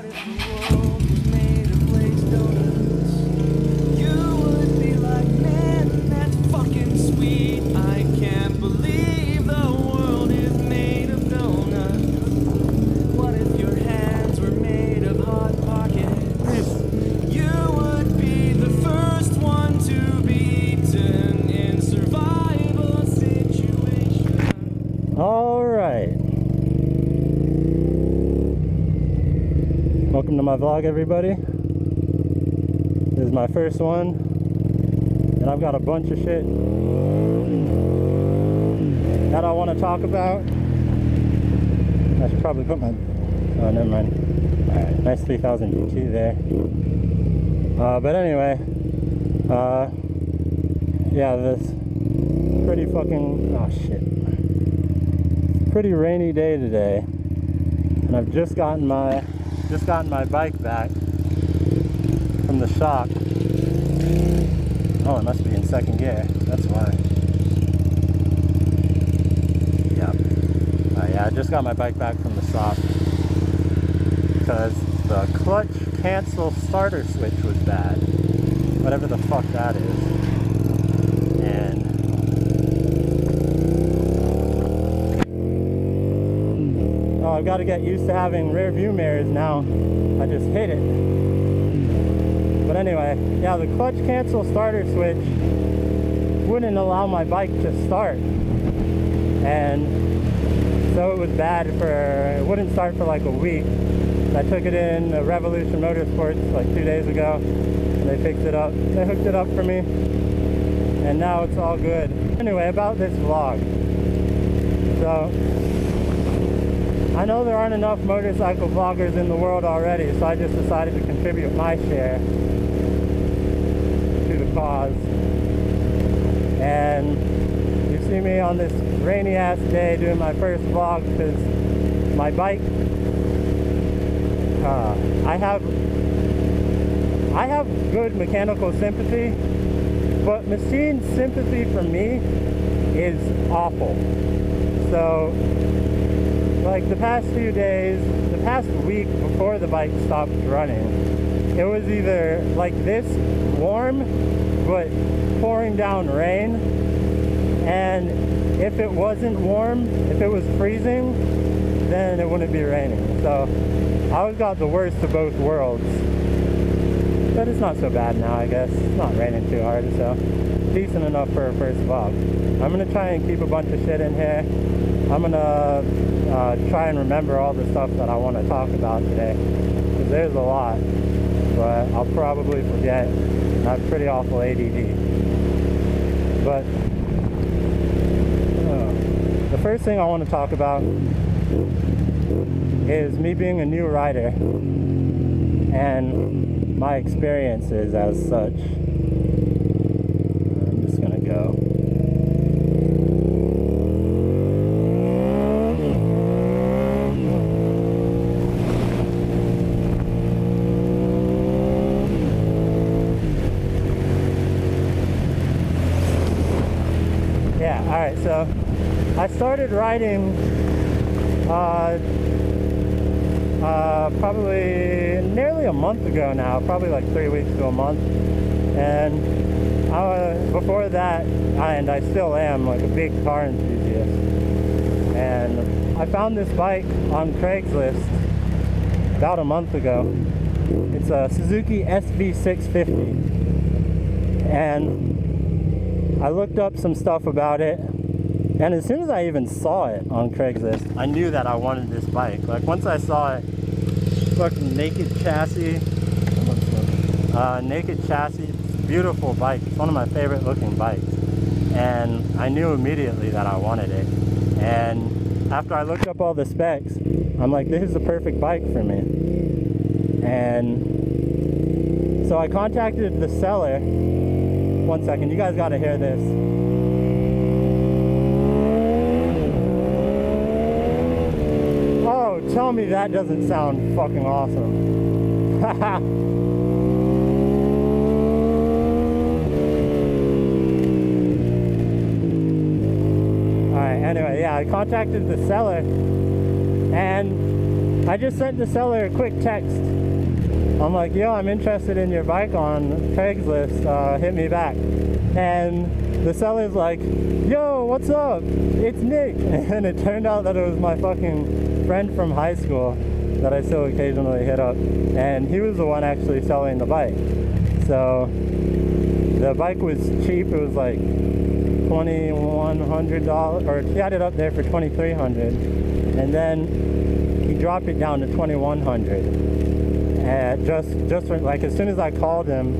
What if the world was made of glazed donuts? You would be like, man, that's fucking sweet. I can't believe the world is made of donuts. What if your hands were made of hot pockets? You would be the first one to be eaten in survival situation. All right. Welcome to my vlog, everybody. This is my first one, and I've got a bunch of shit that I want to talk about. I should probably put my... oh, never mind. Alright, nice 3000 GT there. But anyway, yeah, this pretty fucking... oh shit. Pretty rainy day today, and I've just gotten my bike back from the shop. Oh, it must be in second gear. That's why. Yeah. Yeah, I just got my bike back from the shop because the clutch cancel starter switch was bad. Whatever the fuck that is. And oh, I've got to get used to having rear view mirrors now. I just hit it. But anyway, yeah, the clutch cancel starter switch wouldn't allow my bike to start. And so it was bad it wouldn't start for like a week. I took it in Revolution Motorsports like 2 days ago, and they fixed it up. They hooked it up for me, and now it's all good. Anyway, about this vlog. So, I know there aren't enough motorcycle vloggers in the world already, so I just decided to contribute my share to the cause. And you see me on this rainy ass day doing my first vlog because my bike, I have good mechanical sympathy, but machine sympathy for me is awful. So like the past few days, the past week before the bike stopped running, it was either like this warm but pouring down rain, and if it wasn't warm, if it was freezing, then it wouldn't be raining. So I always got the worst of both worlds, but it's not so bad now, I guess. It's not raining too hard, so decent enough for a first vlog. I'm gonna try and keep a bunch of shit in here. I'm gonna try and remember all the stuff that I want to talk about today, because there's a lot, but I'll probably forget. I have pretty awful ADD. But the first thing I want to talk about is me being a new rider and my experiences as such. I'm just gonna go. Yeah, alright, so I started riding probably nearly a month ago now, probably like 3 weeks to a month. And before that, and I still am like a big car enthusiast. And I found this bike on Craigslist about a month ago. It's a Suzuki Sv650n. And I looked up some stuff about it, and as soon as I even saw it on Craigslist, I knew that I wanted this bike. Like once I saw it, fucking naked chassis, beautiful bike. It's one of my favorite looking bikes, and I knew immediately that I wanted it. And after I looked up all the specs, I'm like, this is the perfect bike for me. And so I contacted the seller. One second, you guys gotta hear this. Oh, tell me that doesn't sound fucking awesome. Alright, anyway, yeah, I contacted the seller, and I just sent the seller a quick text. I'm like, yo, I'm interested in your bike on Craigslist, hit me back. And the seller's like, yo, what's up? It's Nick. And it turned out that it was my fucking friend from high school that I still occasionally hit up. And he was the one actually selling the bike. So the bike was cheap. It was like $2,100, or he had it up there for $2,300. And then he dropped it down to $2,100. And just for, like, as soon as I called him,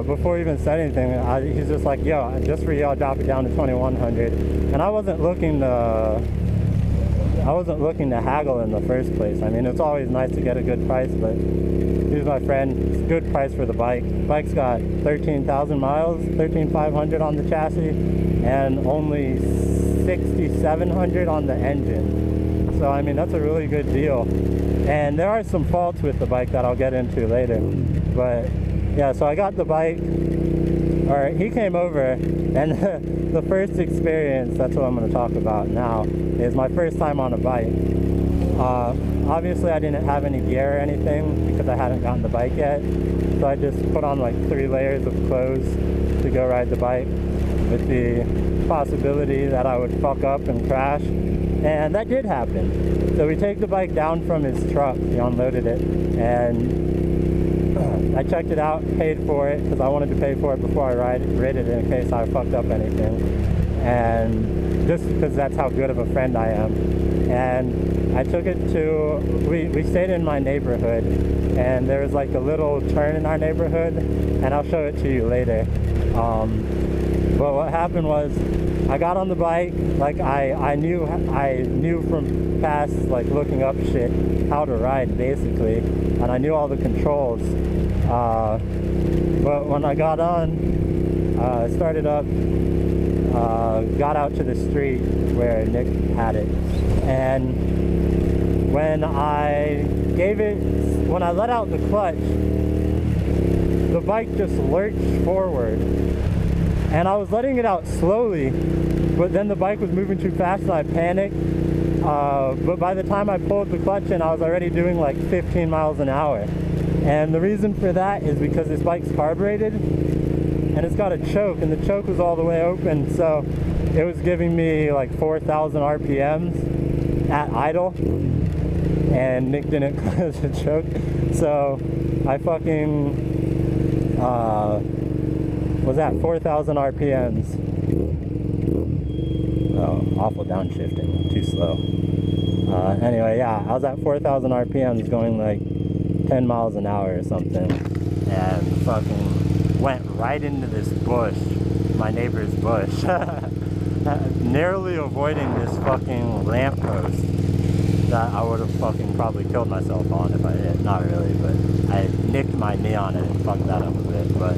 before he even said anything, he's just like, yo, just for you, I'll drop it down to $2,100. And I wasn't looking to haggle in the first place. I mean, it's always nice to get a good price, but he's my friend. It's a good price for the bike. Bike's got 13,000 miles, 13,500 on the chassis, and only 6,700 on the engine. So I mean, that's a really good deal. And there are some faults with the bike that I'll get into later. But yeah, so I got the bike, or he came over, and the first experience, that's what I'm going to talk about now, is my first time on a bike. Obviously I didn't have any gear or anything because I hadn't gotten the bike yet. So I just put on like 3 layers of clothes to go ride the bike, with the possibility that I would fuck up and crash. And that did happen. So we take the bike down from his truck, he unloaded it, and I checked it out, paid for it, because I wanted to pay for it before I rid it in case I fucked up anything. And just because that's how good of a friend I am. And I took it to, we stayed in my neighborhood, and there was like a little turn in our neighborhood, and I'll show it to you later. But what happened was, I got on the bike, like I knew from past like looking up shit how to ride basically, and I knew all the controls. But when I got on, started up, got out to the street where Nick had it, and when I let out the clutch, the bike just lurched forward. And I was letting it out slowly, but then the bike was moving too fast and I panicked. But by the time I pulled the clutch in, I was already doing like 15 miles an hour. And the reason for that is because this bike's carbureted and it's got a choke, and the choke was all the way open, so it was giving me like 4,000 RPMs at idle. And Nick didn't close the choke, so I fucking was at 4,000 RPMs. Oh, awful downshifting, too slow. Anyway, yeah, I was at 4,000 RPMs going like 10 miles an hour or something, and fucking went right into this bush, my neighbor's bush, narrowly avoiding this fucking lamppost that I would have fucking probably killed myself on if I hit. Not really, but I nicked my knee on it and fucked that up a bit. But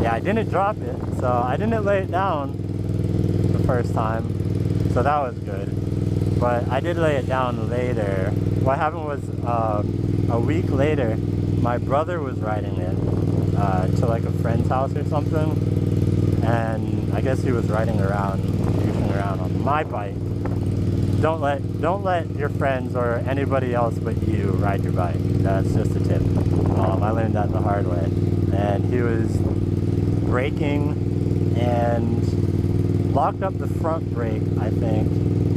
yeah, I didn't drop it, so I didn't lay it down the first time, so that was good. But I did lay it down later. What happened was, a week later, my brother was riding it to like a friend's house or something, and I guess he was riding around, goofing around on my bike. Don't let your friends or anybody else but you ride your bike. That's just a tip. I learned that the hard way. And he was braking and locked up the front brake, I think,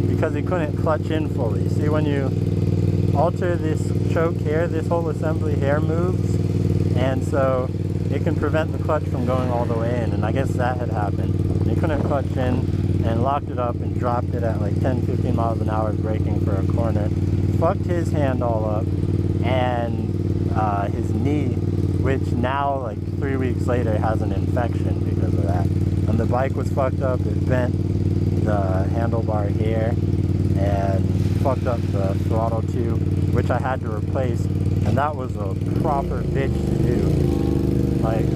because he couldn't clutch in fully. See, when you alter this choke here, this whole assembly here moves, and so it can prevent the clutch from going all the way in, and I guess that had happened. And he couldn't clutch in, and locked it up and dropped it at like 10-15 miles an hour braking for a corner. Fucked his hand all up, and his knee, which now like 3 weeks later has an infection because of that. And the bike was fucked up. It bent the handlebar here and fucked up the throttle tube, which I had to replace, and that was a proper bitch to do. Like,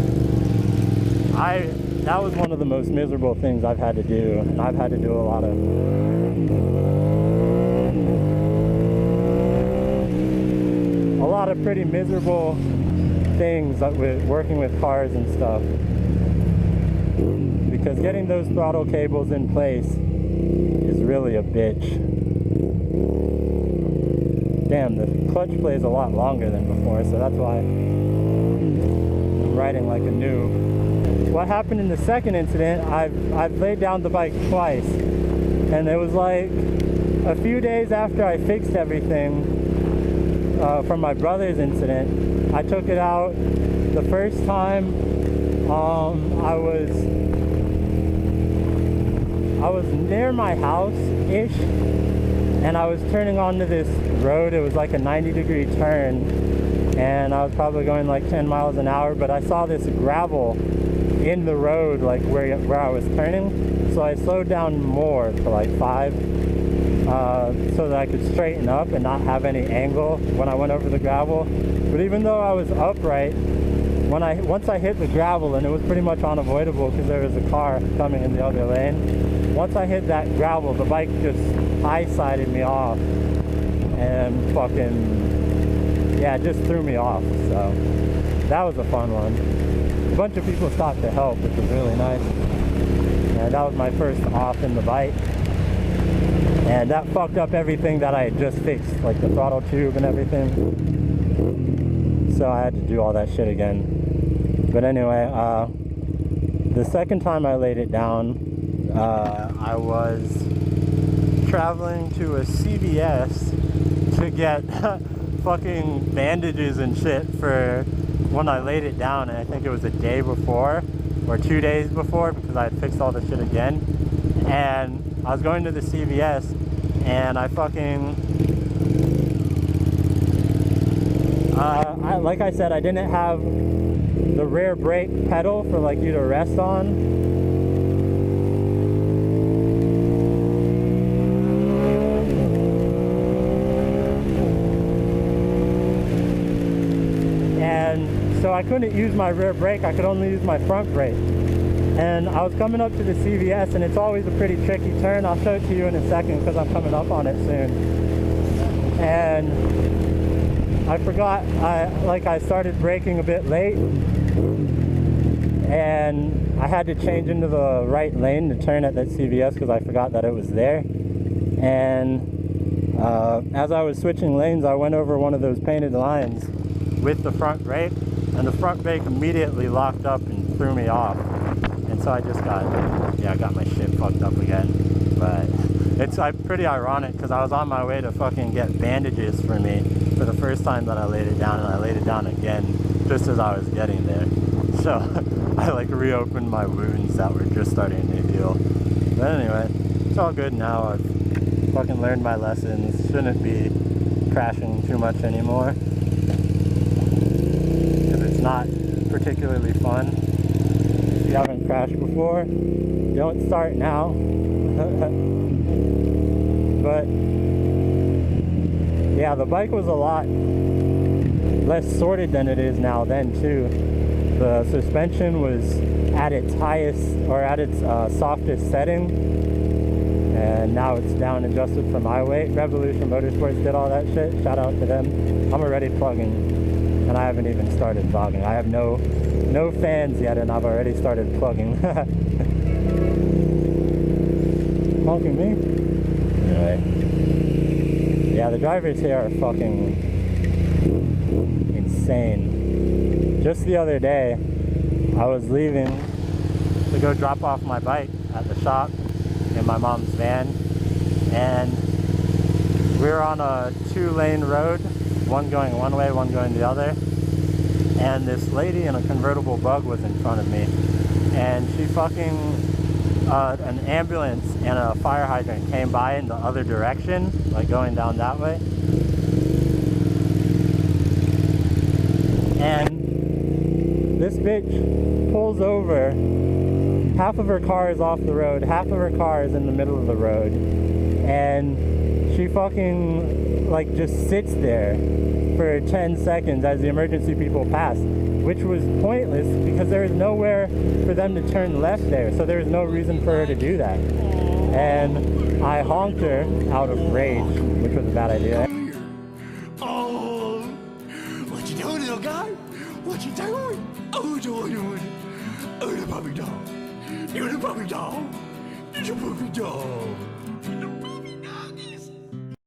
that was one of the most miserable things I've had to do, and I've had to do a lot of pretty miserable things with working with cars and stuff, because getting those throttle cables in place is really a bitch. damn, the clutch plays a lot longer than before, so that's why I'm riding like a noob. What happened in the second incident, I've laid down the bike twice, and it was like a few days after I fixed everything from my brother's incident. I took it out the first time. I was near my house-ish, and I was turning onto this road. It was like a 90-degree turn, and I was probably going like 10 miles an hour, but I saw this gravel in the road, like where I was turning, so I slowed down more to like 5, so that I could straighten up and not have any angle when I went over the gravel. But even though I was upright, once I hit the gravel, and it was pretty much unavoidable because there was a car coming in the other lane, once I hit that gravel, the bike just high-sided me off and fucking, yeah, it just threw me off. So that was a fun one. A bunch of people stopped to help, which was really nice. And that was my first off in the bike. And that fucked up everything that I had just fixed, like the throttle tube and everything. So I had to do all that shit again. But anyway, the second time I laid it down, I was traveling to a CVS to get fucking bandages and shit for when I laid it down, and I think it was a day before or 2 days before, because I had fixed all the shit again. And I was going to the CVS, and I fucking like I said, I didn't have the rear brake pedal for like you to rest on. So I couldn't use my rear brake, I could only use my front brake. And I was coming up to the CVS, and it's always a pretty tricky turn. I'll show it to you in a second because I'm coming up on it soon. And I forgot, I started braking a bit late, and I had to change into the right lane to turn at that CVS because I forgot that it was there. And as I was switching lanes, I went over one of those painted lines with the front brake, and the front brake immediately locked up and threw me off. And so I just got my shit fucked up again. But it's pretty ironic because I was on my way to fucking get bandages for me for the first time that I laid it down, and I laid it down again just as I was getting there. So I like reopened my wounds that were just starting to heal. But anyway, it's all good now. I've fucking learned my lessons. Shouldn't be crashing too much anymore. It's not particularly fun. If you haven't crashed before, don't start now. But yeah, the bike was a lot less sorted than it is now then too. The suspension was at its highest, or at its softest setting, and now it's down adjusted for my weight. Revolution Motorsports did all that shit. Shout out to them. I'm already plugging, and I haven't even started vlogging. I have no fans yet, and I've already started plugging. Honking me? Anyway. Yeah, the drivers here are fucking insane. Just the other day, I was leaving to go drop off my bike at the shop in my mom's van, and we were on a 2-lane road, one going one way, one going the other, and this lady in a convertible bug was in front of me, and she fucking, an ambulance and a fire hydrant came by in the other direction, like going down that way, and this bitch pulls over. Half of her car is off the road, half of her car is in the middle of the road, and she fucking like just sits there for 10 seconds as the emergency people pass, which was pointless because there is nowhere for them to turn left there, so there is no reason for her to do that. And I honked her out of rage, which was a bad idea. Oh, what you doing, little guy? What you doing? Oh, doing. Oh, the puppy dog. You're the puppy dog. You're the puppy dog.